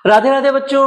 राधे राधे बच्चों।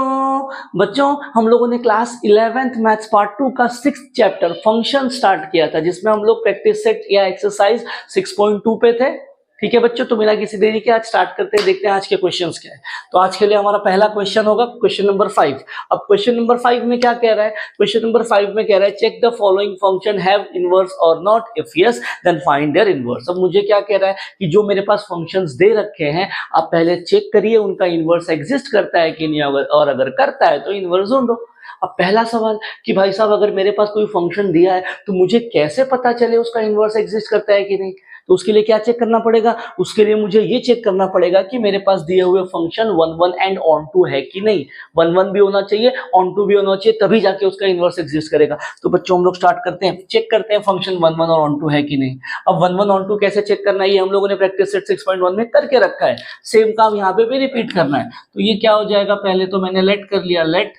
बच्चों हम लोगों ने क्लास 11th मैथ्स पार्ट 2 का 6th चैप्टर फंक्शन स्टार्ट किया था, जिसमें हम लोग प्रैक्टिस सेट या एक्सरसाइज 6.2 पे थे। ठीक है बच्चों, तो बिना किसी देरी के आज स्टार्ट करते हैं, देखते हैं आज के क्वेश्चंस क्या है। तो आज के लिए हमारा पहला क्वेश्चन होगा क्वेश्चन नंबर 5। अब क्वेश्चन नंबर 5 में क्या कह रहा है? क्वेश्चन नंबर 5 में कह रहा है check the following function have inverse और not, if yes then find their inverse. अब मुझे क्या कह रहा है कि जो मेरे पास फंक्शंस दे रखे हैं आप पहले चेक करिए उनका इनवर्स एग्जिस्ट करता है कि नहीं, और अगर करता है तो इनवर्स ढूंढो। अब पहला सवाल कि भाई साहब अगर मेरे पास कोई फंक्शन दिया है तो मुझे कैसे पता चले उसका इनवर्स एग्जिस्ट करता है कि नहीं? तो उसके लिए क्या चेक करना पड़ेगा? उसके लिए मुझे ये चेक करना पड़ेगा कि मेरे पास दिए हुए फंक्शन 1 1 एंड ऑन टू है कि नहीं। 1 1 भी होना चाहिए, ऑन टू भी होना चाहिए, तभी जाके उसका इनवर्स एग्जिस्ट करेगा। तो बच्चों हम लोग स्टार्ट करते हैं, चेक करते हैं फंक्शन 1 1 और ऑन टू है कि नहीं। अब 1 1 ऑन टू कैसे चेक करना है ये हम लोगों ने प्रैक्टिस सेट 6.1 में करके रखा है, सेम काम यहाँ पे भी रिपीट करना है। तो ये क्या हो जाएगा, पहले तो मैंने लेट कर लिया, लेट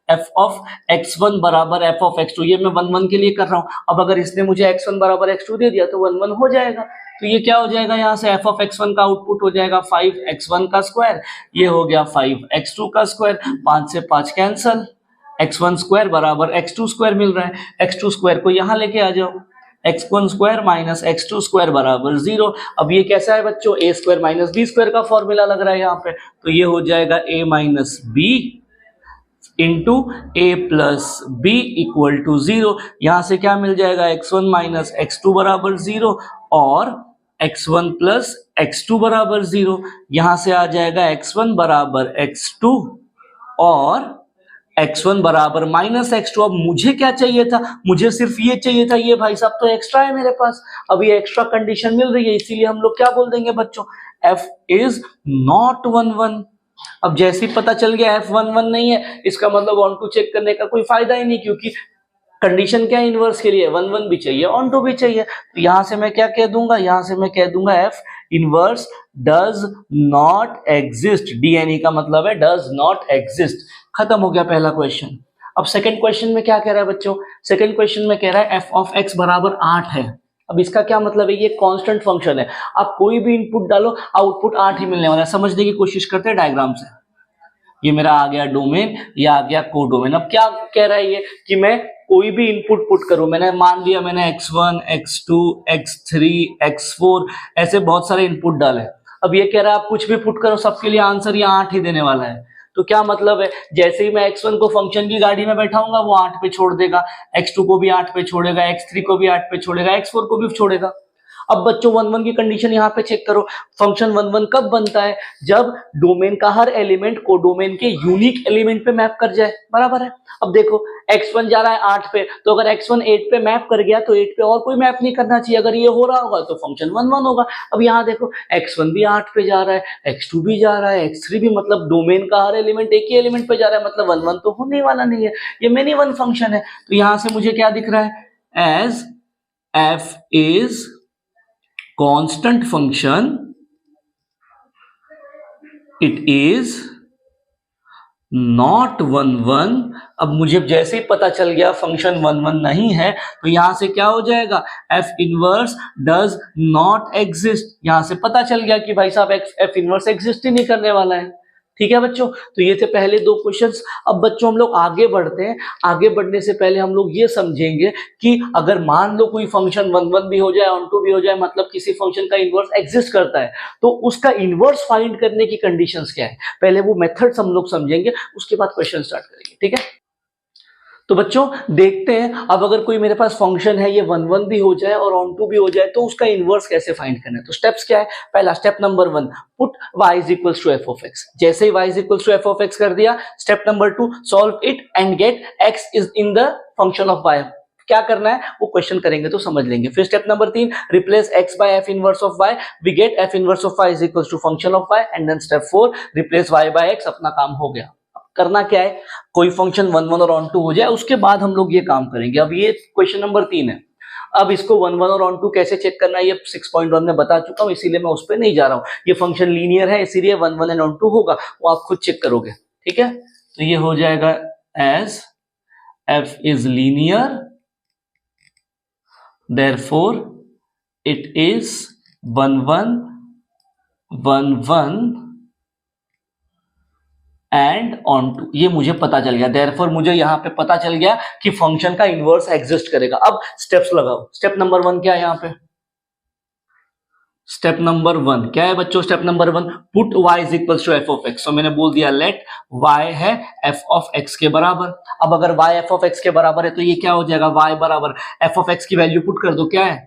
f ऑफ x1 बराबर f ऑफ x2। ये मैं 1 1 के लिए कर रहा हूं। अब अगर इसने मुझे x1 बराबर x2 दे दिया तो 1 1 हो जाएगा। तो ये क्या हो जाएगा, यहाँ से f ऑफ x1 का आउटपुट हो जाएगा 5x1 का स्क्वायर, ये हो गया 5x2 का स्क्वायर, 5 से 5 कैंसल, x1 स्क्वायर बराबर x2 स्क्वायर मिल रहा है। x2 स्क्वायर को यहाँ लेके आ जाओ, x1 square minus x2 square बराबर 0। अब ये कैसा है बच्चों, a square minus b square का फॉर्मूला लग रहा है यहाँ पे। तो ये हो जाएगा a minus b into a plus b equal to 0। यहां से क्या मिल जाएगा, x1 माइनस x2 बराबर 0 और x1 प्लस x2 बराबर 0। यहां से आ जाएगा x1 बराबर x2 और x1 बराबर माइनस x2। अब मुझे क्या चाहिए था, मुझे सिर्फ ये चाहिए था, ये भाई साहब तो एक्स्ट्रा है मेरे पास। अब ये एक्स्ट्रा कंडीशन मिल रही है, इसीलिए हम लोग क्या बोल देंगे बच्चों, f इज नॉट 1 1। अब जैसे ही पता चल गया f 1 1 नहीं है, इसका मतलब ऑन टू चेक करने का कोई फायदा ही नहीं, क्योंकि कंडीशन क्या है इनवर्स के लिए, 1 1 भी चाहिए ऑन टू भी चाहिए। तो यहां से मैं क्या कह दूंगा, यहां से मैं कह दूंगा f inverse does not exist. DNE का मतलब है डज नॉट एग्जिस्ट। खत्म हो गया पहला क्वेश्चन। अब सेकंड क्वेश्चन में क्या कह रहा है बच्चों, सेकंड क्वेश्चन में कह रहा है f ऑफ x बराबर 8 है। अब इसका क्या मतलब है, ये कांस्टेंट फंक्शन है, आप कोई भी इनपुट डालो आउटपुट 8 ही मिलने वाला है। समझने की कोशिश करते हैं डायग्राम से। ये मेरा आ गया डोमेन, ये आ गया कोडोमेन। अब क्या कह रहा है ये कि मैं कोई भी इनपुट पुट करूं, मैंने मान लिया मैंने x1 x2 x3 x4 ऐसे बहुत सारे इनपुट डाले। अब ये कह रहा है आप कुछ भी पुट करो सबके लिए आंसर ये 8 ही देने वाला है। तो क्या मतलब है, जैसे ही मैं x1 को फंक्शन की गाड़ी में बैठाऊंगा वो 8 पे छोड़ देगा, x2 को भी 8 पे छोड़ेगा, x3 को भी 8 पे छोड़ेगा, x4 को भी छोड़ेगा। अब बच्चों 1 1 की कंडीशन यहाँ पे चेक करो, फंक्शन 1 1 कब बनता है, जब डोमेन का हर एलिमेंट कोडोमेन के यूनिक एलिमेंट पे मैप कर जाए, बराबर है। अब देखो x1 जा रहा है 8 पे, तो अगर x1 8 पे मैप कर गया तो 8 पे और कोई मैप नहीं करना चाहिए। अगर ये हो रहा होगा तो फंक्शन 1 1 होगा। अब यहाँ देखो x1 भी 8 पे जा रहा है, x2 भी जा रहा है, x3 भी, मतलब डोमेन का हर एलिमेंट एक ही एलिमेंट पे जा रहा है, मतलब 1 1 तो होने वाला नहीं है, ये मेनी वन फंक्शन है। तो यहां से मुझे क्या दिख रहा है, as f is constant function it is not 1 1। अब मुझे जैसे ही पता चल गया फंक्शन 1 1 नहीं है, तो यहां से क्या हो जाएगा, f inverse does not exist. यहां से पता चल गया कि भाई साहब f इनवर्स एग्जिस्ट ही नहीं करने वाला है। ठीक है बच्चों, तो ये थे पहले दो क्वेश्चंस। अब बच्चों हम लोग आगे बढ़ते हैं। आगे बढ़ने से पहले हम लोग ये समझेंगे कि अगर मान लो कोई फंक्शन 1 1 भी हो जाए, ऑन टू भी हो जाए, मतलब किसी फंक्शन का इनवर्स एग्जिस्ट करता है, तो उसका इनवर्स फाइंड करने की कंडीशंस क्या है, पहले वो मेथड्स हम लोग समझेंगे, उसके बाद क्वेश्चन स्टार्ट करेंगे। ठीक है, तो बच्चों देखते हैं, अब अगर कोई मेरे पास फंक्शन है ये 1 1 भी हो जाए और ऑन टू भी हो जाए, तो उसका इनवर्स कैसे फाइंड करना है। तो स्टेप्स क्या है, पहला step number 1, put y is equals to f of x। जैसे ही y is equals to f of x कर दिया, step number 2, solve it and get x is in the function of y। क्या करना है वो क्वेश्चन करेंगे तो समझ लेंगे। फिर step number 3, replace x by f inverse of y, we get f inverse of y is equals to function of y। And then step 4, replace y by x। अपना काम हो गया। करना क्या है, कोई फंक्शन 1 1 और ऑन टू हो जाए उसके बाद हम लोग ये काम करेंगे। अब ये क्वेश्चन नंबर 3 है। अब इसको 1 1 और ऑन टू कैसे चेक करना है ये 6.1 में बता चुका हूं, इसीलिए मैं उस पर नहीं जा रहा हूं। ये फंक्शन लीनियर है, इसीलिए 1 1 एंड ऑन टू होगा, वो आप खुद चेक करोगे। ठीक है, तो ये हो जाएगा as f is linear therefore it is 1 1 1 1 and onto, ये मुझे पता चल गया। देयरफॉर मुझे यहाँ पे पता चल गया कि फंक्शन का इनवर्स एग्जिस्ट करेगा। अब स्टेप्स लगाओ। स्टेप नंबर 1 क्या है यहाँ पे? स्टेप नंबर 1 क्या है बच्चों? Step number 1, put y is equal to f of x. तो मैंने बोल दिया लेट y है f ऑफ x के बराबर। अब अगर y f ऑफ x के बराबर है तो ये क्या हो जाएगा? y बराबर f ऑफ x की वैल्यू पुट कर दो, क्या है?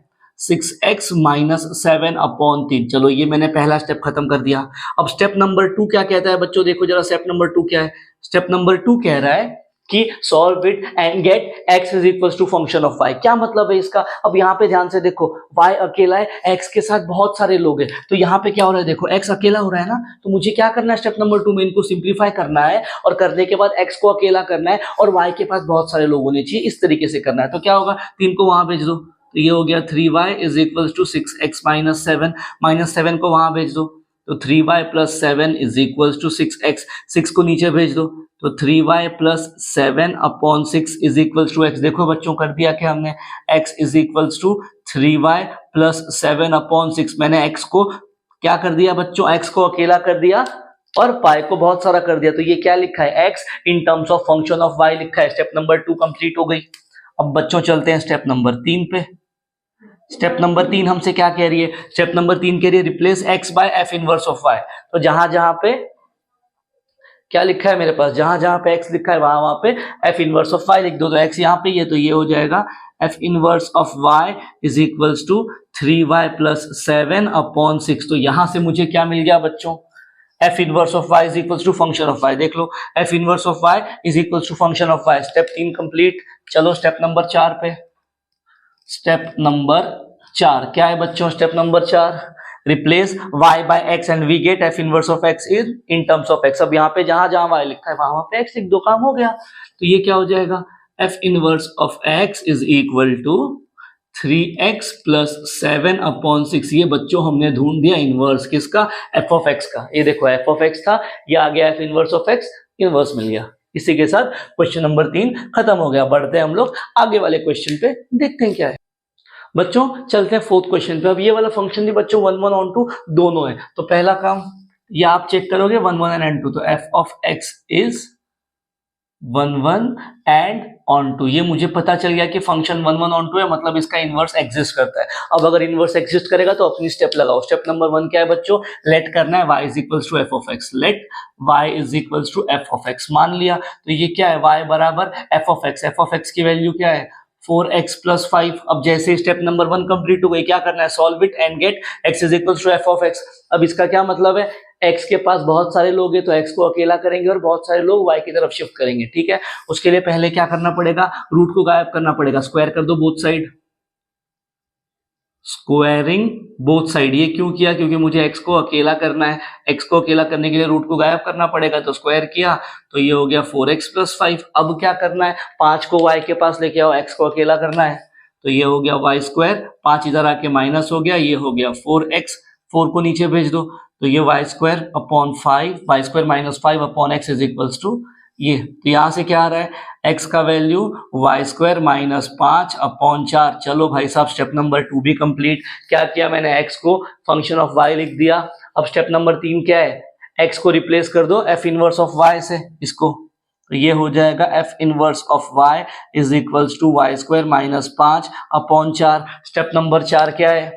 6x minus 7 upon 3। चलो ये मैंने पहला स्टेप खत्म कर दिया। अब स्टेप नंबर 2 क्या कहता है बच्चों? देखो जरा स्टेप नंबर 2 क्या है। स्टेप नंबर 2 कह रहा है कि solve it and get x is equal to function of y। क्या मतलब है इसका? अब यहाँ पे ध्यान से देखो, y अकेला है, x के साथ बहुत सारे लोग हैं, तो यहाँ पे क्या हो रहा है? देखो x अकेला हो रहा है ना, तो मुझे क्या करना है? स्टेप नंबर 2 में इनको सिंप्लीफाई करना है और करने के बाद x को अकेला करना है और y के पास बहुत सारे लोग होने चाहिए, इस तरीके से करना है। तो क्या होगा? 3 को वहां भेज दो, तो ये हो गया 3y is equal to 6x minus 7, minus 7 को वहां भेज दो, तो 3y plus 7 is equal to 6x, 6 को नीचे भेज दो, तो 3y plus 7 upon 6 is equal to x। देखो बच्चों कर दिया क्या हमने? x is equal to 3y plus 7 upon 6। मैंने x को क्या कर दिया बच्चों? x को अकेला कर दिया और पाई को बहुत सारा कर दिया, तो ये क्या लिखा है? x in terms of function of y लिखा है। स्टेप नंबर 2 कंप्लीट हो गई। अब बच्चों चलते हैं स्टेप नंबर 3 पे। स्टेप नंबर 3 हमसे क्या कह रही है? स्टेप नंबर 3 कह रही है replace x by f inverse of y। तो जहां जहां पे क्या लिखा है मेरे पास? जहां जहां पे x लिखा है वहां वहां पे f इनवर्स ऑफ y लिख दो। तो x यहाँ पे ये, तो ये हो जाएगा f inverse of y is equals to 3y plus 7 upon 6। तो यहां से मुझे क्या मिल गया बच्चों? f inverse of y is equals to function of y। देख लो, f inverse of y is equals to function of y। Step 3 complete. चलो स्टेप नंबर 4 पे। स्टेप नंबर 4 क्या है बच्चों? Step number 4, replace y by x and we get f inverse of x in terms of x। अब यहाँ पे जहां जहां y लिखा है वहां पे x लिख दो, काम हो गया। तो ये क्या हो जाएगा? f inverse of x is equal to 3x plus 7 upon 6। ये बच्चों हमने ढूंढ दिया इनवर्स किसका? f ऑफ x का। ये देखो f ऑफ x था, ये आ गया f inverse of x, inverse मिल गया। इसी के साथ क्वेश्चन नंबर 3 खत्म हो गया। बढ़ते हैं हम लोग आगे वाले क्वेश्चन पे, देखते हैं क्या है। बच्चों चलते हैं 4th क्वेश्चन पे। अब ये वाला फंक्शन भी बच्चों 1 1 ऑन 2 दोनों है, तो पहला काम ये आप चेक करोगे 1 1 एंड 2, तो f of x is 1 1 and on 2। ये मुझे पता चल गया कि फंक्शन 1 1 ऑन 2 है, मतलब इसका इनवर्स एग्जिस्ट करता है। अब अगर इनवर्स एग्जिस्ट करेगा तो अपनी स्टेप लगाओ। स्टेप नंबर 1 क्या है बच्चों? लेट करना है y is equals to f of x। Let y is equals to f of x मान लिया, तो ये क्या है? y बराबर f of x। f of x की वैल्यू क्या है? 4x plus 5। अब जैसे स्टेप नंबर 1 कंप्लीट हो गई, क्या करना है? Solve it and get x is equal to f of x। अब इसका क्या मतलब है? x के पास बहुत सारे लोग हैं तो x को अकेला करेंगे और बहुत सारे लोग y की तरफ शिफ्ट करेंगे, ठीक है। उसके लिए पहले क्या करना पड़ेगा? रूट को गायब करना पड़ेगा। स्क्वायर कर दो both side, squaring both side. ये क्यों किया? क्योंकि मुझे x को अकेला करना है। x को अकेला करने के लिए रूट को गायब करना पड़ेगा, तो स्क्वायर किया, तो ये हो गया 4x प्लस 5। अब क्या करना है? 5 को y के पास लेके आओ, x को अकेला करना है, तो ये हो गया y स्क्वायर, 5 इधर आके माइनस हो गया, ये हो गया 4x, 4 को नीचे भेज दो, तो ये y square upon 5, y square minus 5 upon x is equals to ये। तो यहां से क्या आ रहा है? x का value y square minus 5 upon 4। चलो भाई साहब स्टेप नंबर 2 भी कंप्लीट। क्या किया मैंने? x को फंक्शन ऑफ y लिख दिया। अब स्टेप नंबर 3 क्या है? x को रिप्लेस कर दो f इनवर्स ऑफ y से, इसको, तो ये हो जाएगा f inverse of y is equals to y square minus 5 upon 4। Step number 4 क्या है?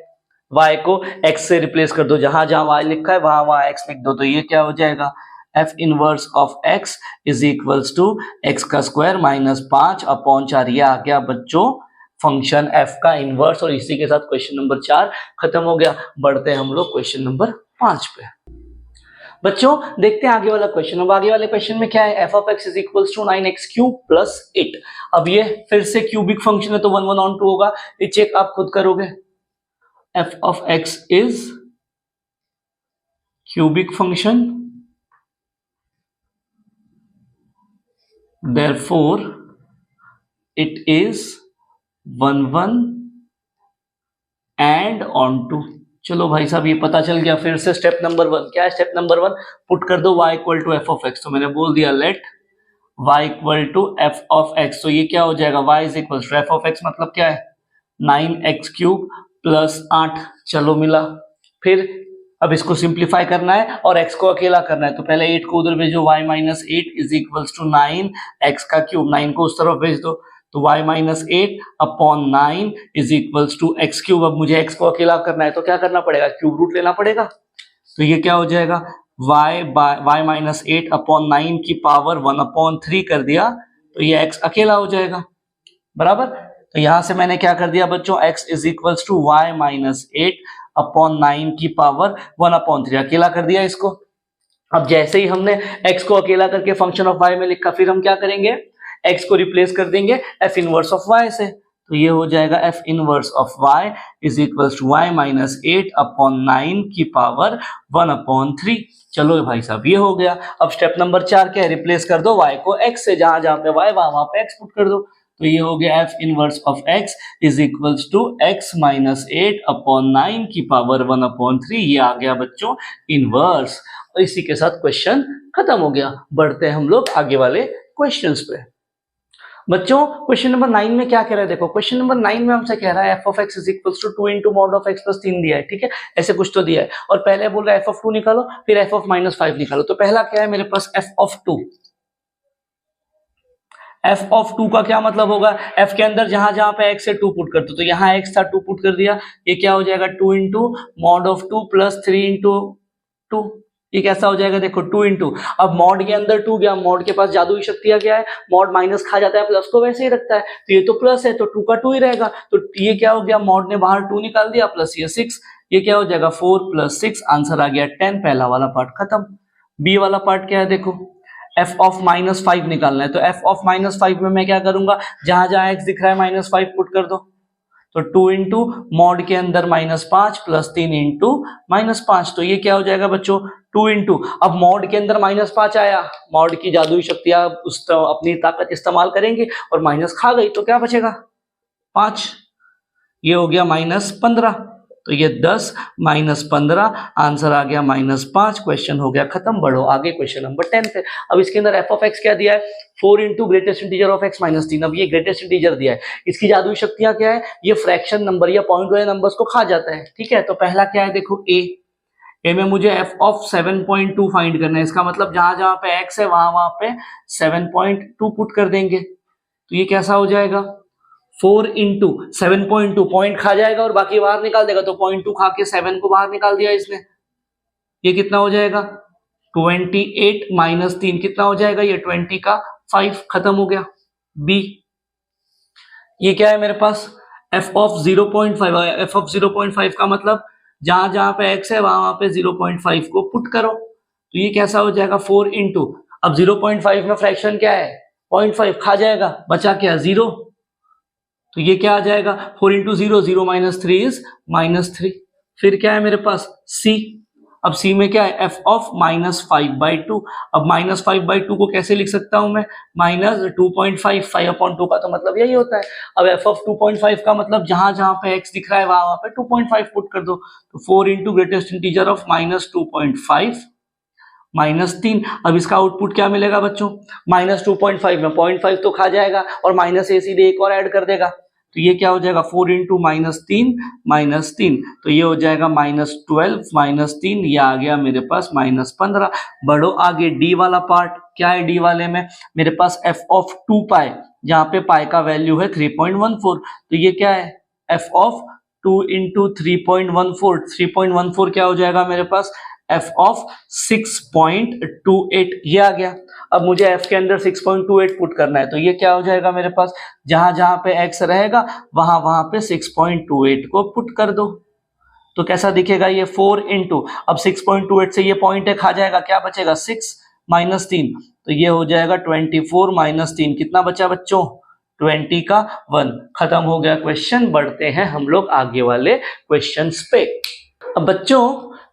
y को x से रिप्लेस कर दो, जहां जहां y लिखा है वहां वहां x लिख दो, तो ये क्या हो जाएगा? f inverse of x is equals to x का स्क्वायर माइनस 5 अपॉन 4। ये आ गया बच्चों फंक्शन f का इनवर्स, और इसी के साथ क्वेश्चन नंबर 4 खत्म हो गया। बढ़ते हैं हम लोग क्वेश्चन नंबर 5 पे। बच्चों देखते हैं आगे वाला क्वेश्चन। अब आगे वाले क्वेश्चन में क्या है? f of x is equals to 9x cube plus 8। अब ये फिर से क्यूबिक फंक्शन है, तो 1 1 ऑन 2 होगा, ये चेक आप खुद करोगे। f of x is cubic function, therefore it is 1 1 and on 2। चलो भाई साहब ये पता चल गया। फिर से स्टेप नंबर 1 क्या है? स्टेप नंबर 1 पुट कर दो y equal to f of x। तो मैंने बोल दिया let y equal to f of x। तो ये क्या हो जाएगा? y is equal to f of x मतलब क्या है? 9x cube plus 8। चलो मिला। फिर अब इसको सिंप्लीफाई करना है और x को अकेला करना है, तो पहले 8 को उधर भेजो, y minus 8 is equals to 9 x का क्यूब, 9 को उस तरफ भेज दो, तो y minus 8 upon 9 is equals to x cube. अब मुझे x को अकेला करना है तो क्या करना पड़ेगा, क्यूब रूट लेना पड़ेगा, तो ये क्या हो जाएगा y माइनस 8 अपॉन 9 की पावर 1 अपॉन 3 कर दिया, तो ये x अकेला हो जाएगा, बराबर। तो यहां से मैंने क्या कर दिया बच्चों, x is equals to y minus 8 upon 9 की पावर 1 अपॉन 3 अकेला कर दिया इसको। अब जैसे ही हमने x को अकेला करके फंक्शन ऑफ y में लिखा, फिर हम क्या करेंगे, x को रिप्लेस कर देंगे f इनवर्स ऑफ y से, तो ये हो जाएगा f inverse of y is equals to y minus 8 upon 9 की पावर 1 अपॉन 3। चलो भाई साहब ये हो गया। अब स्टेप नंबर 4 क्या है, रिप्लेस कर दो y को x से, जहां जहां पे y वहां पे x पुट कर दो, तो ये हो गया f inverse of x is equals to x minus 8 upon 9 की पावर 1 अपॉन 3, ये आ गया बच्चों इनवर्स। और इसी के साथ क्वेश्चन खत्म हो गया। बढ़ते हैं हम लोग आगे वाले क्वेश्चंस पे। बच्चों क्वेश्चन नंबर 9 में क्या कह रहा है, देखो क्वेश्चन नंबर 9 में हमसे कह रहा है f of x is equals to 2 into mod of x plus 3 दिया है, ठीक है, ऐसे कुछ तो दिया है, और पहले बोल रहा है f ऑफ 2 निकालो, फिर f ऑफ माइनस 5 निकालो। तो पहला क्या है मेरे पास, f ऑफ 2, f ऑफ 2 का क्या मतलब होगा, f के अंदर जहां जहां पे x से 2 पुट करते, तो यहाँ x था 2 पुट कर दिया, ये क्या हो जाएगा 2 into mod of 2 plus 3 into 2, ये कैसा हो जाएगा, देखो 2 इंटू, अब मॉड के अंदर 2 गया, मॉड के पास जादुई शक्तियां क्या है, मॉड माइनस खा जाता है, प्लस को वैसे ही रखता है, तो ये तो प्लस है तो 2 का 2 ही रहेगा, तो ये क्या हो गया, मॉड ने बाहर 2 निकाल दिया, प्लस ये 6, ये क्या हो जाएगा 4 प्लस 6, आंसर आ गया 10। पहला वाला पार्ट खत्म। बी वाला पार्ट क्या है, देखो f ऑफ माइनस 5 निकालना है, तो f ऑफ माइनस 5 में मैं क्या करूंगा, जहां जहां x दिख रहा है माइनस 5 पुट कर दो, तो 2 इंटू मॉड के अंदर माइनस 5 प्लस 3 इंटू माइनस 5, तो ये क्या हो जाएगा बच्चों 2 इंटू, अब मॉड के अंदर माइनस 5 आया, मॉड की जादुई शक्तियां उस अपनी ताकत इस्तेमाल करेंगे और माइनस खा गई, तो क्या बचेगा 5, ये हो गया माइनस 15, तो ये 10 माइनस 15, आंसर आ गया माइनस 5। क्वेश्चन हो गया खत्म। बढ़ो आगे क्वेश्चन नंबर 10 पे। अब इसके अंदर f ऑफ x क्या दिया है, 4 into greatest integer of x minus 3। अब ये ग्रेटेस्ट इंटीजर दिया है, इसकी जादुई शक्तियां क्या है, ये फ्रैक्शन नंबर या पॉइंट वाले नंबर्स को खा जाता है, ठीक है। तो पहला क्या है, देखो a में मुझे f ऑफ 7.2 फाइंड करना है, इसका मतलब जहां जहां पे x है वहां वहां पे 7.2 पुट कर देंगे, तो ये कैसा हो जाएगा 4 इंटू 7.2, पॉइंट खा जाएगा और बाकी बाहर निकाल देगा, तो 0.2 खा के 7 को बाहर निकाल दिया इसने, ये कितना हो जाएगा 28 माइनस 3 कितना हो जाएगा, ये 20 का 5, खत्म हो गया। बी ये क्या है मेरे पास, f ऑफ 0.5, f ऑफ 0.5 का मतलब जहां जहां पे x है वहां वहां पे 0.5 को पुट करो, तो ये कैसा हो जाएगा 4 इंटू, अब 0.5 में फ्रैक्शन क्या है 0.5 खा जाएगा, बचा क्या 0, तो ये क्या आ जाएगा 4 इंटू 0, 0 माइनस 3 इज माइनस 3। फिर क्या है मेरे पास c, अब c में क्या है f ऑफ माइनस 5/2, अब माइनस 5/2 को कैसे लिख सकता हूं मैं, माइनस 2.5, 5/2 का तो मतलब यही होता है। अब f ऑफ 2.5 का मतलब जहां जहां पे x दिख रहा है वहां वहां पे 2.5 पुट कर दो, तो 4 into greatest integer of minus 2.5 minus 3। अब इसका आउटपुट क्या मिलेगा बच्चों, माइनस 2.5 में 0.5 तो खा जाएगा और माइनस ए सीधे एक और ऐड कर देगा, तो ये क्या हो जाएगा 4 इंटू माइनस 3, तो ये हो जाएगा माइनस 12 माइनस 3, ये आ गया मेरे पास माइनस 15। बढ़ो आगे डी वाला पार्ट, क्या है डी वाले में मेरे पास f ऑफ 2 पाई, जहां पे पाई का वैल्यू है 3.14, तो ये क्या है f ऑफ 2 इंटू 3.14 क्या हो जाएगा मेरे पास f ऑफ 6.28, ये आ गया। अब मुझे f के अंदर 6.28 पुट करना है, तो ये क्या हो जाएगा मेरे पास जहां जहां पे x रहेगा वहां वहां पे 6.28 को पुट कर दो, तो कैसा दिखेगा ये 4 इंटू, अब 6.28 से ये पॉइंट है खा जाएगा, क्या बचेगा 6 माइनस 3, तो ये हो जाएगा 24 माइनस 3, कितना बचा बच्चों 20 का 1, खत्म हो गया क्वेश्चन। बढ़ते हैं हम लोग आगे वाले क्वेश्चंस पे। अब बच्चों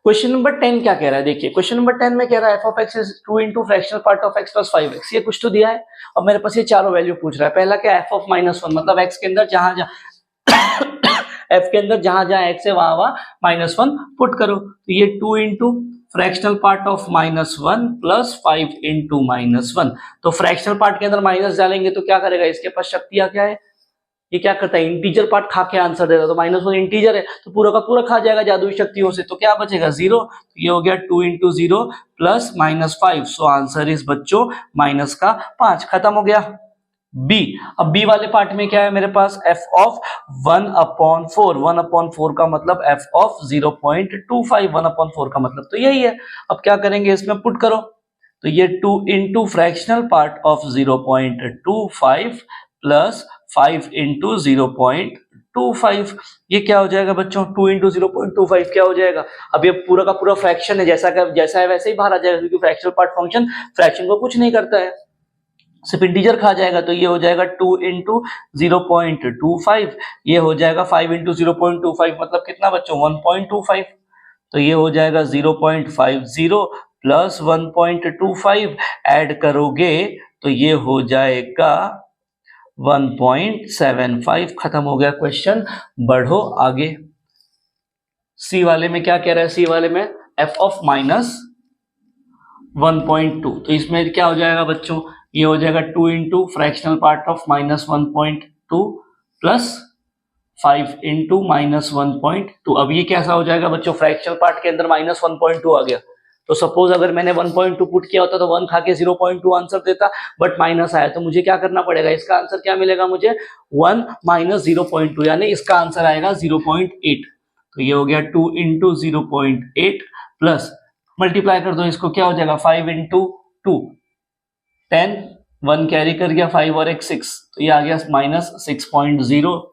क्वेश्चन नंबर 10 क्या कह रहा है, देखिए क्वेश्चन नंबर 10 में कह रहा है f of x is 2 into fractional part of x plus 5x, ये कुछ तो दिया है। अब मेरे पास ये चारों वैल्यू पूछ रहा है। पहला क्या f ऑफ -1, मतलब x के अंदर जहां जहां f के अंदर जहां जहां x है वहां वहां -1 पुट करो, तो ये 2 into fractional part of -1 plus 5 into -1, तो फ्रैक्शनल पार्ट के अंदर माइनस डालेंगे तो क्या करेगा, इसके पास शक्तियां क्या है, ये क्या करता है, इंटीजर पार्ट खा के आंसर देता है, तो -1 इंटीजर है तो पूरा का पूरा खा जाएगा जादुई शक्तियों से, तो क्या बचेगा 0। तो ये हो गया 2 × 0 प्लस -5, सो आंसर इज बच्चों -5। खत्म हो गया। बी, अब बी वाले पार्ट में क्या है मेरे पास, f ऑफ 1/4, 1/4 का मतलब f ऑफ 0.25, 1/4 का मतलब तो यही है। अब क्या करेंगे, इसमें पुट करो, तो ये 2 × फ्रैक्शनल पार्ट ऑफ 0.25 प्लस 5 × 0.25, ये क्या हो जाएगा बच्चों, 2 × 0.25 क्या हो जाएगा, अब ये पूरा का पूरा फ्रैक्शन है, जैसा है वैसे ही बाहर आ जाएगा, क्योंकि फ्रैक्शनल पार्ट फंक्शन फ्रैक्शन को कुछ नहीं करता है, सिर्फ इंटीजर खा जाएगा, तो ये हो जाएगा 2 × 0.25, ये हो जाएगा 5 × 0.25 मतलब कितना बच्चों 1.25, तो ये हो जाएगा 0.50 प्लस 1.25, ऐड करोगे तो ये हो जाएगा 1.75। खत्म हो गया क्वेश्चन, बढ़ो आगे। सी वाले में क्या कह रहा है, सी वाले में f ऑफ -1.2, तो इसमें क्या हो जाएगा बच्चों, ये हो जाएगा 2 × फ्रैक्शनल पार्ट ऑफ -1.2 प्लस 5 × -1.2। अब ये कैसा हो जाएगा बच्चों, फ्रैक्शनल पार्ट के अंदर -1.2 आ गया, तो सपोज अगर मैंने 1.2 पुट किया होता तो 1 खा के 0.2 आंसर देता, बट माइनस आया, तो मुझे क्या करना पड़ेगा, इसका आंसर क्या मिलेगा मुझे 1 - 0.2, यानी इसका आंसर आएगा 0.8। तो ये हो गया 2 × 0.8 प्लस मल्टीप्लाई कर दो इसको, क्या हो जाएगा 5 × 2 10, 1 कैरी कर गया, 5 और 1 6, तो ये आ गया -6.0।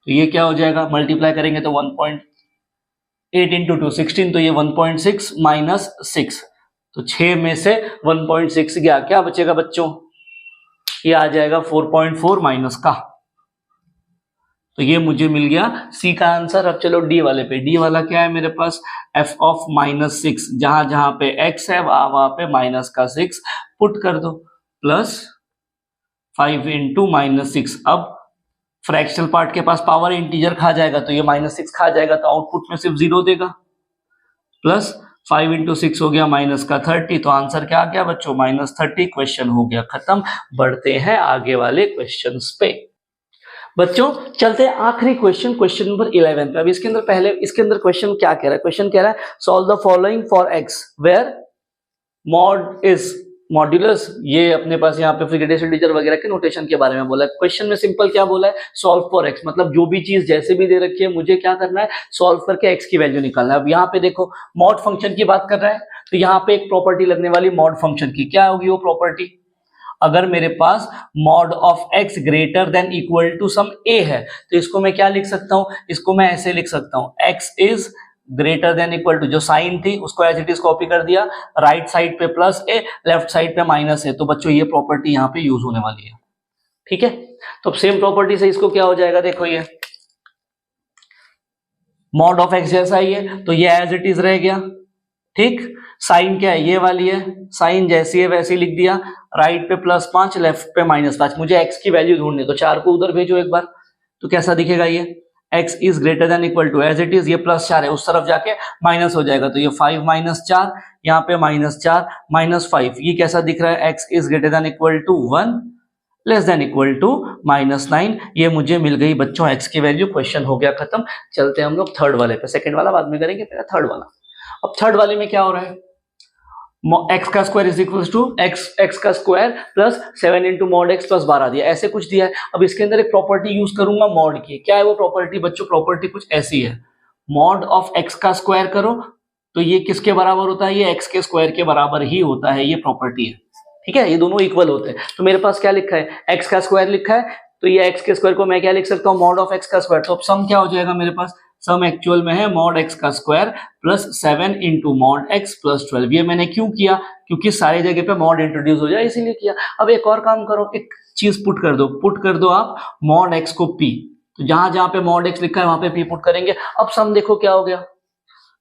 तो ये क्या हो जाएगा, मल्टीप्लाई करेंगे तो 1.8 × 2 16, तो ये 1.6 - 6, तो 6 में से 1.6 गया, क्या बचेगा बच्चों, ये आ जाएगा 4.4 माइनस का, तो ये मुझे मिल गया सी का आंसर। अब चलो डी वाले पे, डी वाला क्या है मेरे पास, f ऑफ -6, जहां जहां पे x है वहां पे -6 पुट कर दो, प्लस 5 × -6। अब फ्रैक्शनल पार्ट के पास पावर इंटीजर खा जाएगा, तो ये -6 खा जाएगा, तो आउटपुट में सिर्फ 0 देगा, प्लस 5 × 6 हो गया -30, तो आंसर क्या आ गया बच्चों -30। क्वेश्चन हो गया खत्म। बढ़ते हैं आगे वाले क्वेश्चंस पे। बच्चों चलते हैं आखिरी क्वेश्चन, क्वेश्चन नंबर 11 पे। अब इसके अंदर क्वेश्चन क्या कह रहा है, क्वेश्चन कह रहा है solve the following for x where mod is modulus. ये अपने पास यहाँ पे फ्रीगेटेशन टीचर वगैरह के नोटेशन के बारे में बोला है। क्वेश्चन में सिंपल क्या बोला है, सॉल्व फॉर x, मतलब जो भी चीज जैसे भी दे रखी है मुझे क्या करना है, सॉल्व करके x की वैल्यू निकालना है। अब यहाँ पे देखो मॉड फंक्शन की बात कर रहा है, तो यहाँ पे एक प्रॉपर्टी लगने वाली मॉड फंक्शन की, क्या होगी वो प्रॉपर्टी, अगर मेरे पास mod of x greater than equal to some a है, तो इसको मैं क्या लिख सकता हूं, इसको मैं ऐसे लिख सकता हूं, x is greater than equal to, जो साइन थी उसको एज इट इज कॉपी कर दिया, राइट साइड पे प्लस a, लेफ्ट साइड पे माइनस a, तो बच्चों ये प्रॉपर्टी यहाँ पे यूज होने वाली है। ठीक है, तो सेम प्रॉपर्टी से इसको क्या हो जाएगा, देखो ये मॉड ऑफ x जैसा ही है, तो ये एज इट इज रह गया। ठीक, साइन क्या है, ये वाली है, साइन जैसी है वैसे ही लिख दिया, राइट पे +5 लेफ्ट पे -5, मुझे x की वैल्यू ढूंढनी, तो 4 को उधर भेजो एक बार, तो कैसा दिखेगा ये, x is greater than equal to as it is, ये +4 है, उस तरफ जाके माइनस हो जाएगा, तो ये 5 - 4, यहाँ पे -4 -5, ये कैसा दिख रहा है, x is greater than equal to 1 less than equal to -9, ये मुझे मिल गई बच्चों x की वैल्यू। क्वेश्चन हो गया खत्म। चलते हैं हम लोग थर्ड वाले पे, सेकंड वाला बाद में करेंगे, पहले थर्ड वाला। अब थर्ड वाले में क्या हो रहा है, x का square is equal to x का square plus 7 × mod x plus 12 दिया, ऐसे कुछ दिया है। अब इसके अंदर एक प्रॉपर्टी यूज करूंगा मॉड की, क्या है वो प्रॉपर्टी बच्चों, प्रॉपर्टी कुछ ऐसी है, मॉड ऑफ x का स्क्वायर करो तो ये किसके बराबर होता है, ये x के स्क्वायर के बराबर ही होता है, ये प्रॉपर्टी है। ठीक है, ये दोनों इक्वल होते हैं। तो मेरे पास क्या लिखा है, x का स्क्वायर लिखा है, तो ये x के स्क्वायर को मैं क्या लिख सकता हूँ, मॉड ऑफ x का स्क्वायर। तो अब सम क्या हो जाएगा मेरे पास, सम एक्चुअल में है मॉड x का square plus 7 × mod x plus 12। ये मैंने क्यों किया, क्योंकि सारी जगह पे मॉड इंट्रोड्यूस हो जाए इसीलिए किया। अब एक और काम करो, एक चीज पुट कर दो आप मॉड x को p, तो जहां जहां पे मॉड x लिखा है वहां पे p पुट करेंगे। अब सम देखो क्या हो गया,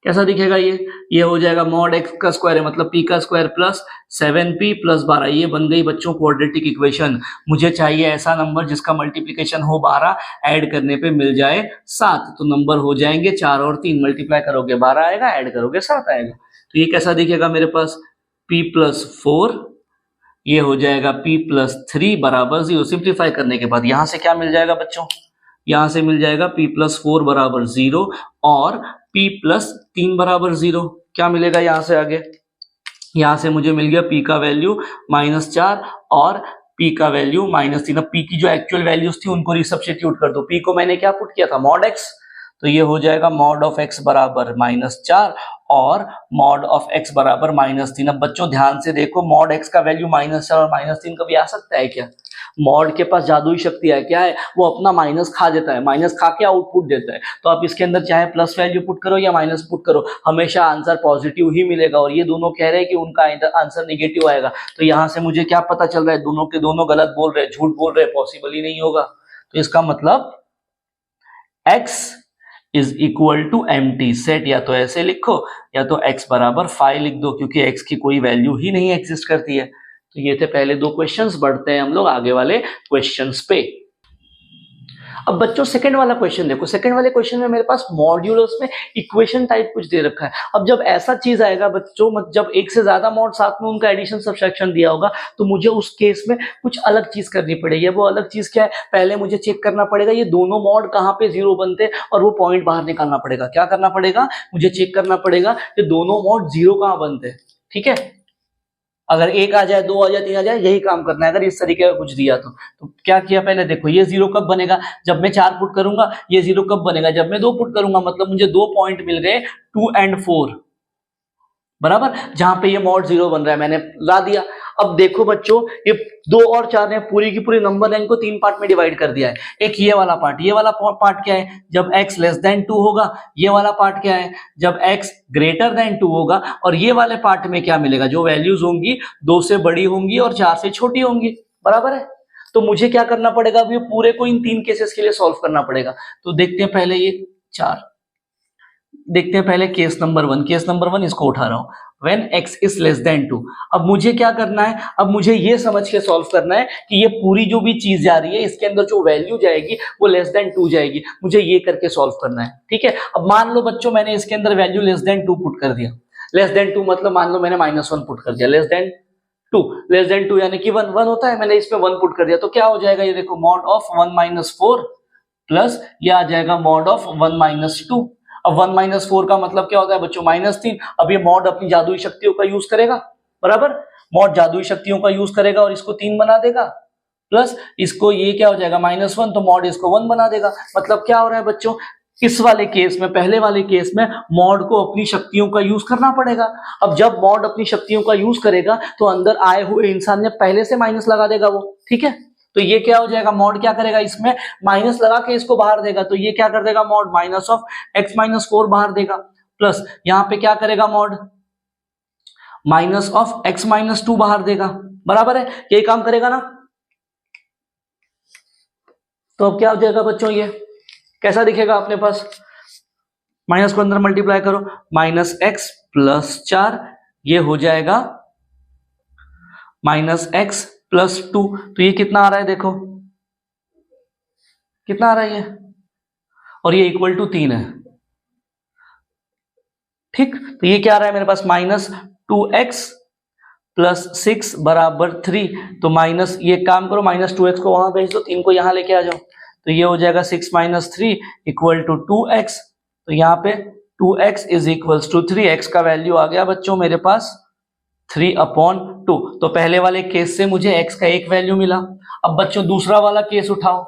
कैसा दिखेगा ये हो जाएगा मॉड x का स्क्वायर है मतलब p का स्क्वायर प्लस 7p प्लस 12, ये बन गई बच्चों क्वाड्रेटिक इक्वेशन। मुझे चाहिए ऐसा नंबर जिसका मल्टीप्लिकेशन हो 12, ऐड करने पे मिल जाए 7, तो नंबर हो जाएंगे 4 और 3, मल्टीप्लाई करोगे 12 आएगा, ऐड करोगे 7 आएगा। तो ये कैसा दिखेगा मेरे पास, p + 4, ये हो जाएगा p + 3 = 0। सिंप्लीफाई करने के बाद यहां से क्या मिल जाएगा बच्चों, यहां से मिल जाएगा p+4 बराबर 0 और p+3 बराबर 0। क्या मिलेगा यहां से आगे? यहां से मुझे मिल गया p का वैल्यू -4 और p का वैल्यू -3। अब p की जो एक्चुअल वैल्यूज थी उनको रिसब्स्टिट्यूट कर दो। p को मैंने क्या पुट किया था? मॉड x, तो ये हो जाएगा मॉड ऑफ x बराबर -4 और मॉड ऑफ x बराबर -3। अब बच्चों ध्यान से देखो, मॉड x का वैल्यू -4 और -3 कभी आ सकता है क्या? मॉड के पास जादुई शक्ति है, क्या है? वो अपना माइनस खा देता है, माइनस खा के आउटपुट देता है। तो आप इसके अंदर चाहे प्लस वैल्यू पुट करो या माइनस पुट करो, हमेशा आंसर पॉजिटिव ही मिलेगा। और ये दोनों कह रहे हैं कि उनका आंसर नेगेटिव आएगा। तो यहां से मुझे क्या पता चल रहा है? दोनों के दोनों गलत बोल रहे हैं, झूठ बोल रहे हैं, पॉसिबल ही नहीं होगा। तो इसका मतलब x is equal to empty set. या तो ऐसे लिखो या तो x बराबर 5 लिख दो, क्योंकि x की कोई वैल्यू ही नहीं एग्जिस्ट करती है। तो ये थे पहले दो क्वेश्चंस। बढ़ते हैं हम लोग आगे वाले क्वेश्चंस पे। अब बच्चों सेकंड वाला क्वेश्चन देखो। सेकंड वाले क्वेश्चन में मेरे पास मॉड्यूलस में इक्वेशन टाइप कुछ दे रखा है। अब जब ऐसा चीज आएगा बच्चों, जब एक से ज्यादा मॉड साथ में उनका एडिशन सब्सट्रैक्शन दिया होगा, तो मुझे उस केस में कुछ अलग चीज करनी पड़ेगी। वो अलग चीज क्या है? पहले मुझे चेक करना पड़ेगा ये दोनों मॉड कहाँ पे 0 बनते हैं और वो पॉइंट बाहर निकालना पड़ेगा। क्या करना पड़ेगा? मुझे चेक करना पड़ेगा ये दोनों मॉड 0 कहाँ बनते हैं। ठीक है, अगर 1 आ जाए, 2 आ जाए, 3 आ जाए, यही काम करना है। अगर इस तरीके का कुछ दिया तो क्या किया? पहले देखो ये 0 कब बनेगा? जब मैं 4 पुट करूंगा। ये 0 कब बनेगा? जब मैं 2 पुट करूंगा। मतलब मुझे 2 पॉइंट मिल गए 2 और 4 बराबर, जहां पे ये मॉड 0 बन रहा है, मैंने ला दिया। अब देखो बच्चों, ये 2 और 4 ने पूरी की पूरी नंबर लाइन को 3 पार्ट में डिवाइड कर दिया है। एक ये वाला पार्ट, ये वाला पार्ट क्या है? जब x लेस देन 2 होगा। ये वाला पार्ट क्या है? जब x ग्रेटर देन 2 होगा। और ये वाले पार्ट में क्या मिलेगा? जो वैल्यूज होंगी 2 से बड़ी होंगी और 4 से छोटी होंगी। बराबर है। तो मुझे क्या करना पड़ेगा? अभी पूरे को इन 3 केसेस के लिए सॉल्व करना पड़ेगा। तो देखते हैं पहले ये 4, देखते हैं पहले केस नंबर 1। केस नंबर 1 इसको उठा रहा हूं, when x is less than 2। अब मुझे क्या करना है? अब मुझे ये समझ के सॉल्व करना है कि ये पूरी जो भी चीज जा रही है इसके अंदर जो वैल्यू जाएगी वो लेस देन 2 जाएगी। मुझे ये करके सॉल्व करना है। ठीक है, अब मान लो बच्चों मैंने इसके अंदर वैल्यू लेस देन 2 पुट कर दिया। लेस देन 2 मतलब मान लो मैंने -1 पुट कर दिया। लेस देन 2 यानी कि 1 होता है, मैंने इसमें 1 पुट कर दिया। तो क्या हो जाएगा? ये देखो, मॉड ऑफ 1 - 4 प्लस ये आ जाएगा मॉड ऑफ 1 - 2। अब 1 - 4 का मतलब क्या होता है बच्चों? -3। अब ये मॉड अपनी जादुई शक्तियों का यूज करेगा। बराबर, मॉड जादुई शक्तियों का यूज करेगा और इसको 3 बना देगा। प्लस इसको ये क्या हो जाएगा? -1, तो मॉड इसको 1 बना देगा। मतलब क्या हो रहा है बच्चों? इस वाले केस में, पहले वाले केस में मॉड को अपनी शक्तियों का यूज करना पड़ेगा। अब जब मॉड अपनी शक्तियों का यूज करेगा तो अंदर आए हुए इंसान ने पहले से माइनस लगा देगा वो। ठीक है, तो ये क्या हो जाएगा? मॉड क्या करेगा? इसमें माइनस लगा के इसको बाहर देगा। तो ये क्या कर देगा? मॉड माइनस ऑफ x - 4 बाहर देगा। प्लस यहां पे क्या करेगा? मॉड माइनस ऑफ x - 2 बाहर देगा। बराबर है, यही काम करेगा ना। तो अब क्या हो जाएगा बच्चों? ये कैसा दिखेगा अपने पास? माइनस को अंदर मल्टीप्लाई करो, -x + 4, ये हो जाएगा -x + 2। तो ये कितना आ रहा है? देखो कितना आ रहा है ये, और ये इक्वल टू 3 है। ठीक, तो ये क्या आ रहा है मेरे पास? -2x + 6 बराबर 3। तो माइनस, ये काम करो, -2x को वहां भेज दो, 3 को यहां लेके आ जाओ। तो ये हो जाएगा 6 - 3 इक्वल टू 2x। तो यहाँ पे 2x is equals to 3। x का वैल्यू आ गया बच्चों मेरे पास 3/2। तो पहले वाले केस से मुझे x का एक वैल्यू मिला। अब बच्चों दूसरा वाला केस उठाओ।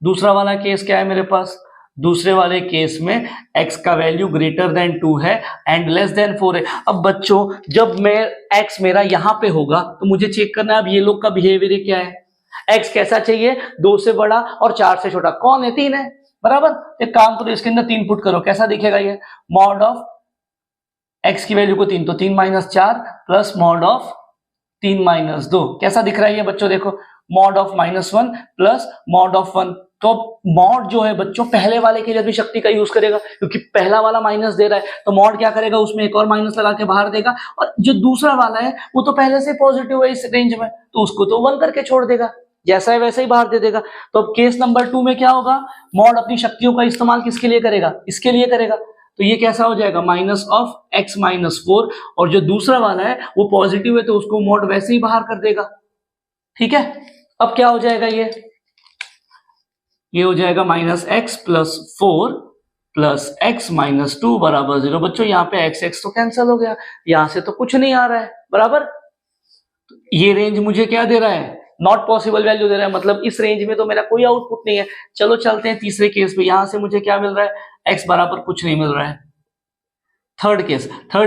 दूसरा वाला केस क्या है मेरे पास? दूसरे वाले केस में x का वैल्यू ग्रेटर देन 2 है एंड लेस देन 4 है। अब बच्चों जब मैं x मेरा यहां पे होगा तो मुझे चेक करना है अब ये लोग का बिहेवियर क्या है। x कैसा चाहिए? 2 से बड़ा और 4 से छोटा। कौन है? 3 है। बराबर, एक काम करो, इसके अंदर 3 पुट करो। कैसा दिखेगा ये? मॉड ऑफ x की वैल्यू को 3, तो 3 - 4 प्लस मॉड ऑफ 3 - 2। कैसा दिख रहा है ये बच्चों? देखो, mod of -1 plus mod of 1। तो मॉड जो है बच्चों पहले वाले के लिए भी शक्ति का यूज करेगा, क्योंकि पहला वाला माइनस दे रहा है। तो मॉड क्या करेगा? उसमें एक और माइनस लगा के बाहर देगा। और जो दूसरा वाला है वो तो पहले से पॉजिटिव है इस रेंज में, तो उसको तो 1 करके छोड़ देगा, जैसा है वैसा ही बाहर दे देगा। तो अब केस नंबर 2 में क्या होगा? मॉड अपनी शक्तियों का इस्तेमाल किसके लिए करेगा? इसके लिए करेगा। तो ये कैसा हो जाएगा? -x - 4। और जो दूसरा वाला है वो पॉजिटिव है, तो उसको मॉड वैसे ही बाहर कर देगा। ठीक है, अब क्या हो जाएगा? ये ये हो जाएगा -x+4 प्लस x -2 बराबर 0। बच्चों यहाँ पे x तो कैंसिल हो गया, यहां से तो कुछ नहीं आ रहा है बराबर। ये रेंज मुझे क्या दे रहा है, नॉट पॉसिबल वैल्यू दे रहा है, मतलब इस रेंज में तो मेरा कोई आउटपुट नहीं है। चलो चलते हैं तीसरे केस पे, यहां से मुझे क्या मिल रहा है, x बराबर कुछ नहीं मिल रहा है। थर्ड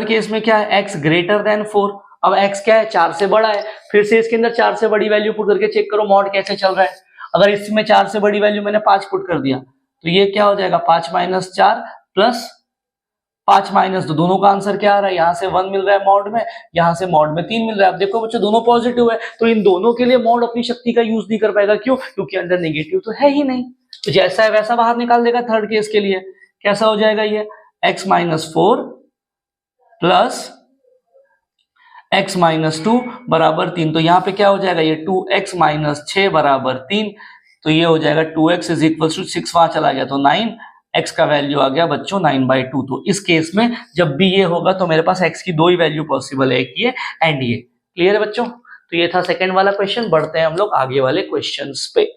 केस में क्या है, x ग्रेटर देन 4। अब x क्या है, 4 से बड़ा है। फिर से इसके अंदर 4 से बड़ी वैल्यू पुट करके चेक करो मॉड कैसे चल रहा है। अगर इसमें 4 से बड़ी वैल्यू मैंने 5 पुट कर दिया तो ये क्या हो जाएगा, 5 - 4 प्लस 5 -2, दोनों का आंसर क्या आ रहा है, यहाँ से 1 मिल रहा है मॉड में, यहाँ से मॉड में 3 मिल रहा है। अब देखो बच्चों दोनों पॉजिटिव है, तो इन दोनों के लिए मॉड अपनी शक्ति का यूज नहीं कर पाएगा। क्यों, क्योंकि अंदर नेगेटिव तो है ही नहीं। तो जैसा है वैसा बाहर निकाल देगा। थर्ड केस के लिए कैसा हो जाएगा, ये x -4 प्लस x -2 बराबर 3। तो यहाँ पे क्या हो जाएगा, ये 2x - 6 बराबर 3। तो ये हो जाएगा 2x = 6, वहां चला गया तो 9, x का वैल्यू आ गया बच्चों 9/2। तो इस केस में जब भी ये होगा तो मेरे पास x की दो ही वैल्यू पॉसिबल है, एक ये एंड ये। क्लियर है बच्चों। तो ये था सेकंड वाला क्वेश्चन। बढ़ते हैं हम लोग आगे वाले क्वेश्चंस पे।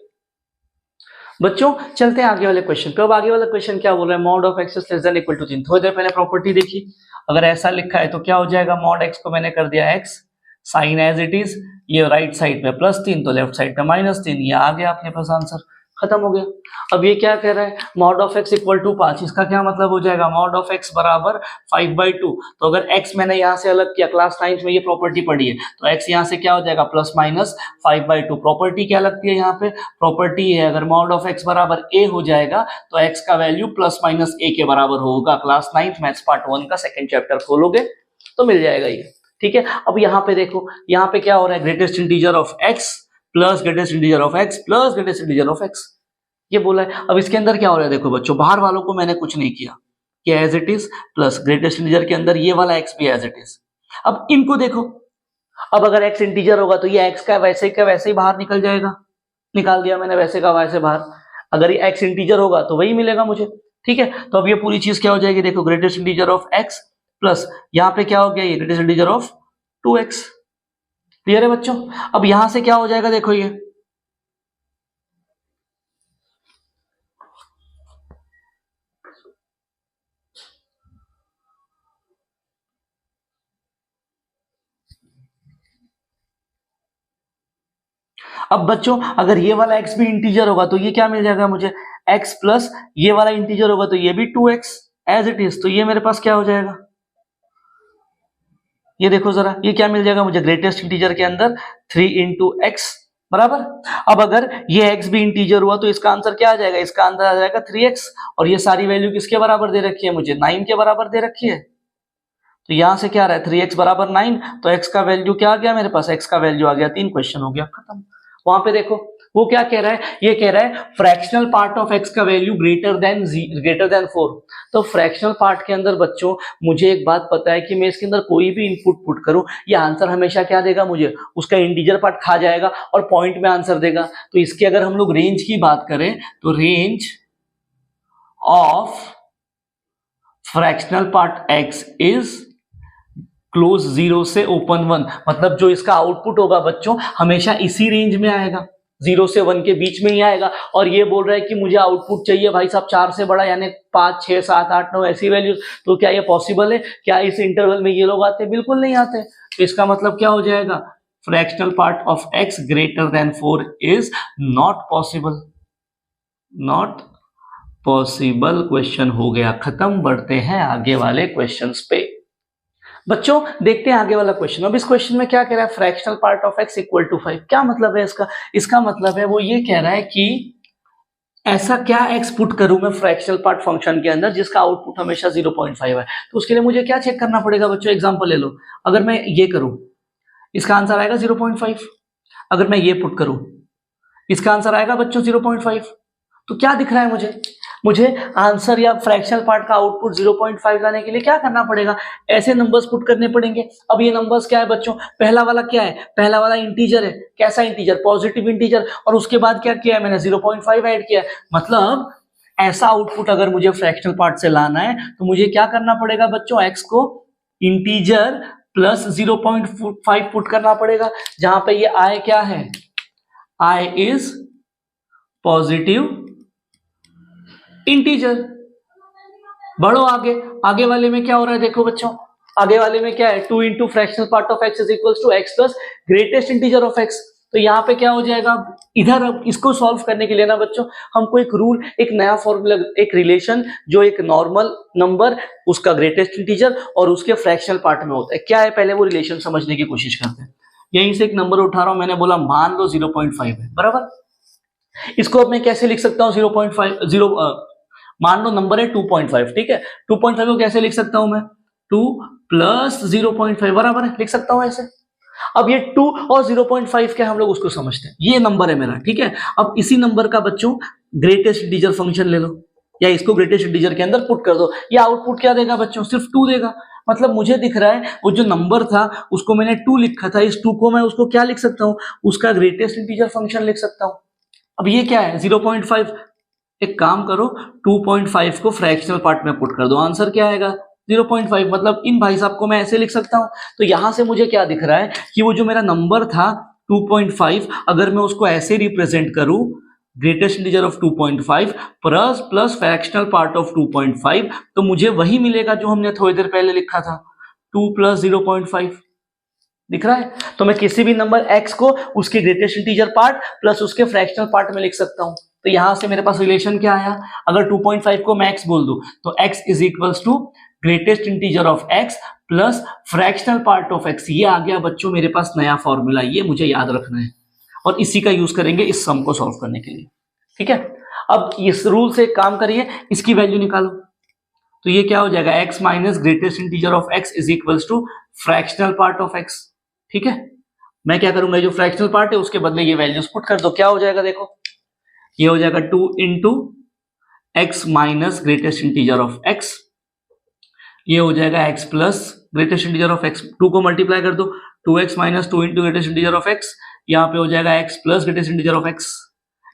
बच्चों चलते हैं आगे वाले क्वेश्चन पे। अब आगे वाला क्वेश्चन क्या बोल रहा है, mod of x less than equal to 3। थोड़ी देर पहले प्रॉपर्टी देखी, अगर ऐसा लिखा है तो क्या हो जाएगा, मॉड x को मैंने कर दिया x sign as it is, ये राइट साइड पे +3 तो लेफ्ट साइड पे -3, ये आ गया अपने पास आंसर, खत्म हो गया। अब ये क्या कह रहा है, mod of x equal to 5। इसका क्या मतलब हो जाएगा, मॉड ऑफ x बराबर 5/2। तो अगर x मैंने यहाँ से अलग किया, क्लास 9 में ये प्रॉपर्टी पढ़ी है, तो x यहाँ से क्या हो जाएगा ±5/2। प्रॉपर्टी क्या लगती है यहाँ पे, प्रॉपर्टी है अगर मॉड ऑफ x बराबर a हो जाएगा तो x का वैल्यू ±a के बराबर होगा। क्लास 9 मैथ्स पार्ट 1 का सेकंड चैप्टर खोलोगे तो मिल जाएगा ये। ठीक है, अब यहाँ पे देखो, यहाँ पे क्या हो रहा है, greatest integer of x plus greatest integer of x plus greatest integer of x, ये बोला है। अब इसके अंदर क्या हो रहा है, देखो बच्चों बाहर वालों को मैंने कुछ नहीं किया कि as it is, plus greatest integer के अंदर ये वाला x भी एज इट इज। अब इनको देखो, अब अगर x इंटीजर होगा तो ये x का वैसे ही बाहर निकल जाएगा, निकाल दिया मैंने वैसे का वैसे बाहर। अगर ये x इंटीजर होगा तो वही मिलेगा मुझे। ठीक है, तो अब ये पूरी चीज क्या हो जाएगी, देखो greatest integer of x plus यहाँ पे क्या हो गया, ये greatest integer of 2x। Clear है बच्चों। अब यहां से क्या हो जाएगा, देखो ये अब बच्चों अगर ये वाला x भी इंटीजर होगा तो ये क्या मिल जाएगा मुझे, x प्लस ये वाला इंटीजर होगा तो ये भी 2x एज इट इज। तो ये मेरे पास क्या हो जाएगा, ये देखो जरा, ये क्या मिल जाएगा मुझे, ग्रेटेस्ट इंटीजर के अंदर 3 × x बराबर। अब अगर ये x भी इंटीजर हुआ तो इसका आंसर क्या आ जाएगा, इसका आंसर आ जाएगा 3x। और ये सारी वैल्यू किसके बराबर दे रखी है मुझे, 9 के बराबर दे रखी है। तो यहां से क्या आ रहा है, 3x बराबर 9, तो x का वैल्यू क्या आ गया मेरे पास, x का वैल्यू आ गया 3। क्वेश्चन हो गया खत्म। वहां पे देखो वो क्या कह रहा है, ये कह रहा है फ्रैक्शनल पार्ट ऑफ x का वैल्यू ग्रेटर देन 4। तो फ्रैक्शनल पार्ट के अंदर बच्चों मुझे एक बात पता है कि मैं इसके अंदर कोई भी इनपुट पुट करूं, ये आंसर हमेशा क्या देगा मुझे, उसका इंटीजर पार्ट खा जाएगा और पॉइंट में आंसर देगा। तो इसकी अगर हम लोग रेंज की बात करें तो range of fractional part x is close 0 से ओपन 1, मतलब जो इसका आउटपुट होगा बच्चों हमेशा इसी रेंज में आएगा, 0 से 1 के बीच में ही आएगा। और ये बोल रहा है कि मुझे आउटपुट चाहिए भाई साहब 4 से बड़ा, यानी 5, 6, 7, 8, 9 ऐसी वैल्यूज। तो क्या ये पॉसिबल है, क्या इस इंटरवल में ये लोग आते हैं, बिल्कुल नहीं आते। तो इसका मतलब क्या हो जाएगा, fractional part of x greater then 4 is not possible, not possible. Question हो गया खत्म। बढ़ते हैं आगे वाले क्वेश्चंस पे। बच्चों देखते हैं आगे वाला क्वेश्चन। अब इस क्वेश्चन में क्या कह रहा है, fractional part of x equal to 5। क्या मतलब है इसका, इसका मतलब है वो ये कह रहा है कि ऐसा क्या x पुट करूं मैं फ्रैक्शनल पार्ट फंक्शन के अंदर जिसका आउटपुट हमेशा 0.5 है। तो उसके लिए मुझे क्या चेक करना पड़ेगा बच्चों, एग्जांपल ले लो, अगर मैं ये करूं इसका आंसर आएगा 0.5, अगर मैं ये पुट करूं इसका आंसर आएगा बच्चों 0.5। तो क्या दिख रहा है मुझे आंसर या फ्रैक्शनल पार्ट का आउटपुट 0.5 लाने के लिए क्या करना पड़ेगा, ऐसे नंबर्स पुट करने पड़ेंगे। अब ये नंबर्स क्या है बच्चों, पहला वाला क्या है, पहला वाला इंटीजर है, कैसा इंटीजर, पॉजिटिव इंटीजर, और उसके बाद क्या किया है मैंने 0.5 ऐड किया है। मतलब ऐसा आउटपुट अगर मुझे फ्रैक्शनल पार्ट से लाना है तो मुझे क्या करना पड़ेगा बच्चों, एक्स को इंटीजर प्लस 0.5 पुट करना पड़ेगा, जहां पे ये आई क्या है, आई इज पॉजिटिव इंटीजर। बढ़ो आगे, आगे वाले में क्या हो रहा है देखो बच्चों, आगे वाले में क्या है, 2 into fractional part of x is equals to x plus greatest integer of x. तो यहाँ पे क्या हो जाएगा, इधर अब इसको सॉल्व करने के लिए ना बच्चों हमको एक रूल, एक नया फॉर्मूला, एक रिलेशन जो एक नॉर्मल नंबर उसका ग्रेटेस्ट इंटीजर और उसके फ्रैक्शनल पार्ट में होता है, क्या है पहले वो रिलेशन समझने की कोशिश करते हैं। यहीं से एक नंबर उठा रहा हूं, मैंने बोला मान लो 0.5 है, बराबर। इसको अब मैं कैसे लिख सकता हूँ, 0.5 मान लो नंबर है 2.5, ठीक है। 2.5 को कैसे लिख सकता हूं मैं, 2 प्लस 0.5 बराबर है, लिख सकता हूं ऐसे। अब ये 2 और 0.5 क्या हम लोग उसको समझते हैं, ये नंबर है मेरा, ठीक है। अब इसी नंबर का बच्चों ग्रेटेस्ट इंटीजर फंक्शन ले लो या इसको ग्रेटेस्ट इंटीजर के अंदर पुट कर दो, ये आउटपुट क्या देगा बच्चों, सिर्फ 2 देगा। मतलब मुझे दिख रहा है वो जो नंबर था उसको मैंने 2 लिखा था, इस 2 को मैं उसको क्या लिख सकता हूं, उसका ग्रेटेस्ट इंटीजर फंक्शन लिख सकता हूं। अब ये क्या है 0.5, एक काम करो 2.5 को फ्रैक्शनल पार्ट में पुट कर दो, आंसर क्या आएगा 0.5। मतलब इन भाई साहब को मैं ऐसे लिख सकता हूं। तो यहां से मुझे क्या दिख रहा है कि वो जो मेरा नंबर था 2.5, अगर मैं उसको ऐसे रिप्रेजेंट करूं, greatest integer of 2.5 plus fractional part of 2.5, तो मुझे वही मिलेगा जो हमने थोड़ी देर पहले लिखा था, 2 प्लस 0.5 दिख रहा है। तो मैं किसी भी नंबर x को उसके ग्रेटेस्ट इंटीजर पार्ट प्लस उसके फ्रैक्शनल पार्ट में लिख सकता हूं। तो यहां से मेरे पास रिलेशन क्या आया, अगर 2.5 को मैं x बोल दूं तो x is equals to greatest integer of x plus fractional part of x। ये आ गया बच्चों मेरे पास नया फॉर्मूला, ये मुझे याद रखना है और इसी का यूज करेंगे इस सम को सॉल्व करने के लिए, ठीक है। अब इस रूल से काम करिए, इसकी वैल्यू निकालो। तो ये क्या हो जाएगा, x minus greatest integer of x is equals to fractional part of x, ठीक है। मैं क्या करूंगा, जो फ्रैक्शनल पार्ट है उसके बदले ये वैल्यूज पुट कर दो, क्या हो जाएगा देखो, ये हो जाएगा 2 into x minus greatest integer of x, ये हो जाएगा x plus greatest integer of x, 2 को मल्टीप्लाई कर दो, 2x minus 2 into greatest integer of x, यहाँ पे हो जाएगा x plus greatest integer of x।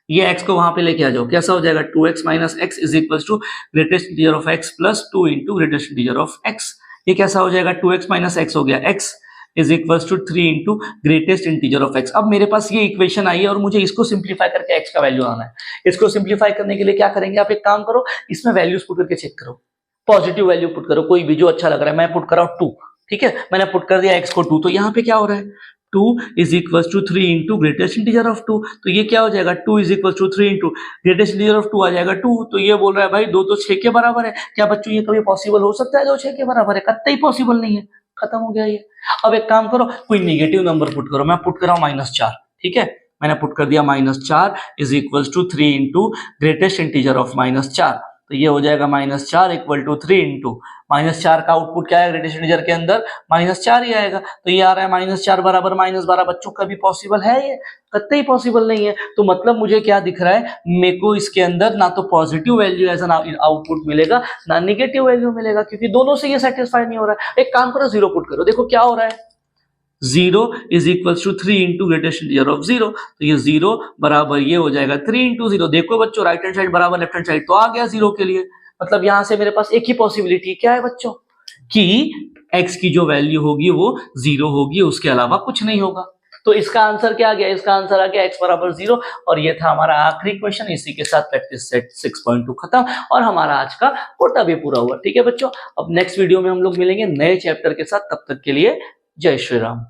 ये x को वहां पे लेके आ जाओ, कैसा हो जाएगा 2x minus x is equals to greatest integer of x plus 2 into greatest integer of x। ये कैसा हो जाएगा 2x माइनस x हो गया, x is equals to 3 into greatest integer of x। अब मेरे पास ये इक्वेशन आई है और मुझे इसको सिंप्लीफाई करके x का वैल्यू आना है। इसको सिंप्लीफाई करने के लिए क्या करेंगे, आप एक काम करो, इसमें वैल्यूज पुट करके चेक करो, पॉजिटिव वैल्यू पुट करो, कोई भी जो अच्छा लग रहा है। मैं पुट कर रहा हूं 2, ठीक है, मैंने पुट कर दिया x को 2, तो यहाँ पे क्या हो रहा है 2 is equals to 3 into greatest integer of 2, तो ये क्या हो जाएगा 2 is equals to 3 into greatest integer of 2 आ जाएगा 2। तो ये बोल रहा है भाई 2 तो 6 के बराबर है। क्या बच्चों ये कभी पॉसिबल हो सकता है 2 6 के बराबर है, कतई पॉसिबल नहीं है, खत्म हो गया ये। अब एक काम करो, कोई निगेटिव नंबर पुट करो, मैं पुट कर रहा हूं -4, ठीक है, मैंने पुट कर दिया -4 is equals to 3 into greatest integer of -4, तो ये हो जाएगा -4 इक्वल टू 3 इंटू -4 का आउटपुट क्या है ग्रेटेस्ट इंटीजर के अंदर, -4 ही आएगा। तो ये आ रहा है -4 बराबर -12। बच्चों कभी पॉसिबल है ये, कतई पॉसिबल नहीं है। तो मतलब मुझे क्या दिख रहा है, मेरे को इसके अंदर ना तो positive value as an output मिलेगा ना निगेटिव वैल्यू मिलेगा, क्योंकि दोनों से ये सेटिस्फाई नहीं हो रहा है। एक काम करो 0 पुट करो, देखो क्या हो रहा है, 0 is equals to 3 into greatest integer of 0, तो ये 0 बराबर ये हो जाएगा 3 इंटू 0। देखो बच्चों राइट हैंड साइड बराबर लेफ्ट हैंड साइड, तो आ गया 0 के लिए। मतलब यहां से मेरे पास एक ही पॉसिबिलिटी क्या है बच्चों, कि x की जो वैल्यू होगी वो 0 होगी, उसके अलावा कुछ नहीं होगा। तो इसका आंसर क्या आ गया, इसका आंसर आ गया x बराबर 0। और ये था हमारा आखिरी क्वेश्चन। इसी के साथ प्रैक्टिस सेट 6.2 खत्म और हमारा आज का कोटा भी पूरा हुआ। ठीक है बच्चों, अब नेक्स्ट वीडियो में हम लोग मिलेंगे नए चैप्टर के साथ, तब तक के लिए जय श्री राम।